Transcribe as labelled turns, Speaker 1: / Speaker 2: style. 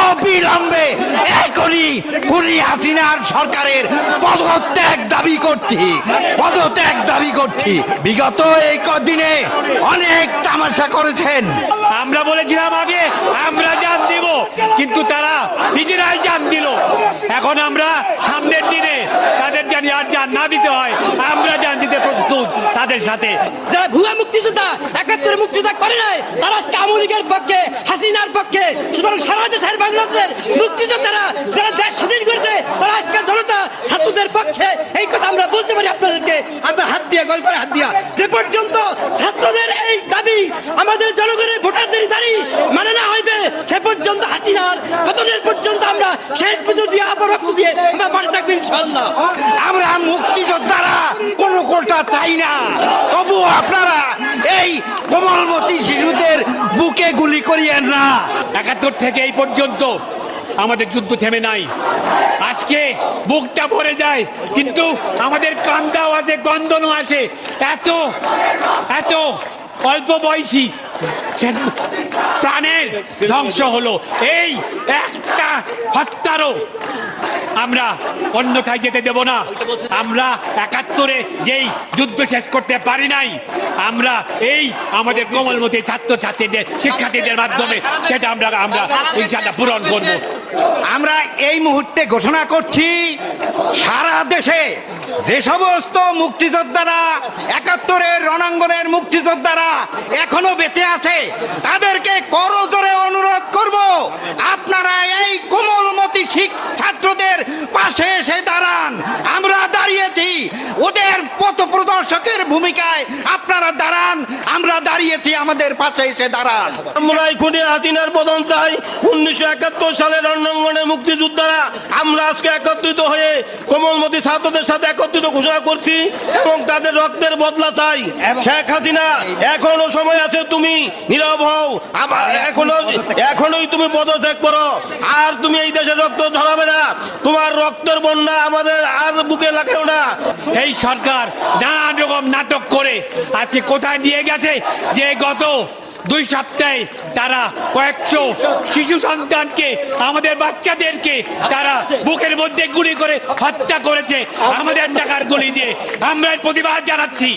Speaker 1: অবিলম্বে এখনই খুনি হাসিনার সরকারের পদত্যাগ দাবি করছি। বিগত এই কদিনে অনেক তামাশা করেছেন।
Speaker 2: আমরা বলেছিলাম আগে আমরা জান দিব, কিন্তু তারা নিজেরাই জান দিল। এখন আমরা সামনের দিনে তাদের জানি আর জান না দিতে হয়, আমরা জান দিতে প্রস্তুত তাদের সাথে।
Speaker 3: যারা ভুয়া মুক্তিযোদ্ধা ৭১ মুক্তিযোদ্ধা করে নাই, তারা আজকে আওয়ামী লীগের পক্ষে, হাসিনার পক্ষে। সুতরাং সারা দেশের বাংলাদেশের মুক্তিযোদ্ধারা যারা দেশ স্বাধীন করেছে, তারা আজকে জনতা ছাত্রদের পক্ষে। এই কথা আমরা বলতে পারি আপনাদেরকে, আমরা হাত দিয়ে গল করে হাত দিয়া। যে পর্যন্ত ছাত্রদের এই দাবি, আমাদের জনগণের ভোটারদের দাবি মানে না হইবে, সে পর্যন্ত হাসিনার পতনের পর্যন্ত আমরা শেষ পর্যন্ত দিয়ে আবার রক্ত দিয়ে আমরা মাঠে থাকবো ইনশাআল্লাহ।
Speaker 1: আমরা মুক্তিযোদ্ধারা কোনো কোটা চাই না, তবু আপনারা এই কোমলমতি শিশুদের বুকে গুলি করিয়েন না।
Speaker 2: ৭১ থেকে এই পর্যন্ত আমাদের যুদ্ধ থেমে নাই। আজকে বুকটা ভরে যায়, কিন্তু আমাদের কান্দাও আছে, গন্ধনও আছে। এত এত অল্প বয়সী প্রাণের ধ্বংস হলো। এই একটা হত্যারও আমরা অন্যথায় যেতে দেব না। আমরা ৭১-এ যেই যুদ্ধ শেষ করতে পারি নাই, আমরা এই আমাদের কোমলমতি ছাত্রছাত্রীদের, শিক্ষার্থীদের মাধ্যমে সেটা আমরা ইনশাআল্লাহ পূরণ করব।
Speaker 1: আমরা এই মুহূর্তে ঘোষণা করছি, সারা দেশে যে সমস্ত মুক্তিযোদ্ধারা ৭১-এর রণাঙ্গনের মুক্তিযোদ্ধারা এখনো বেঁচে আছে, তাদেরকে করজোরে অনুরোধ করব, আপনারা এই কোমলমতি ছাত্রদের পাশে এসে দাঁড়ান। আমরা দাঁড়িয়েছি, ওদের পথ প্রদর্শকের ভূমিকায় আপনারা দাঁড়ান। আমরা দাঁড়িয়েছি, আমাদের পাশে এসে দাঁড়ান।
Speaker 4: আমরা খুনি হাসিনার পতন চাই। ১৯৭১ সালের রণাঙ্গনের মুক্তিযোদ্ধারা আমরা আজকে একত্রিত হয়ে কোমলমতি ছাত্রদের সাথে একত্রিত ঘোষণা করছি এবং তাদের রক্তের বদলা চাই। শেখ হাসিনা, এখনো সময় আছে, তুমি নীরব হও। এখনোই তুমি পদত্যাগ করো, আর তুমি এই দেশের রক্ত ঝরাবে না। তোমার রক্তের বন্যা আমাদের আর বুকে লাগেও না।
Speaker 2: এই সরকার নানান রকম নাটক করে আজকে কোথায় নিয়ে গেছে, যে গত ২ সপ্তাহে তারা কয়েকশো শিশু সন্তানকে, আমাদের বাচ্চাদেরকে তারা বুকের মধ্যে গুলি করে হত্যা করেছে, আমাদের টাকার গুলি দিয়ে। আমরা প্রতিবাদ জানাচ্ছি।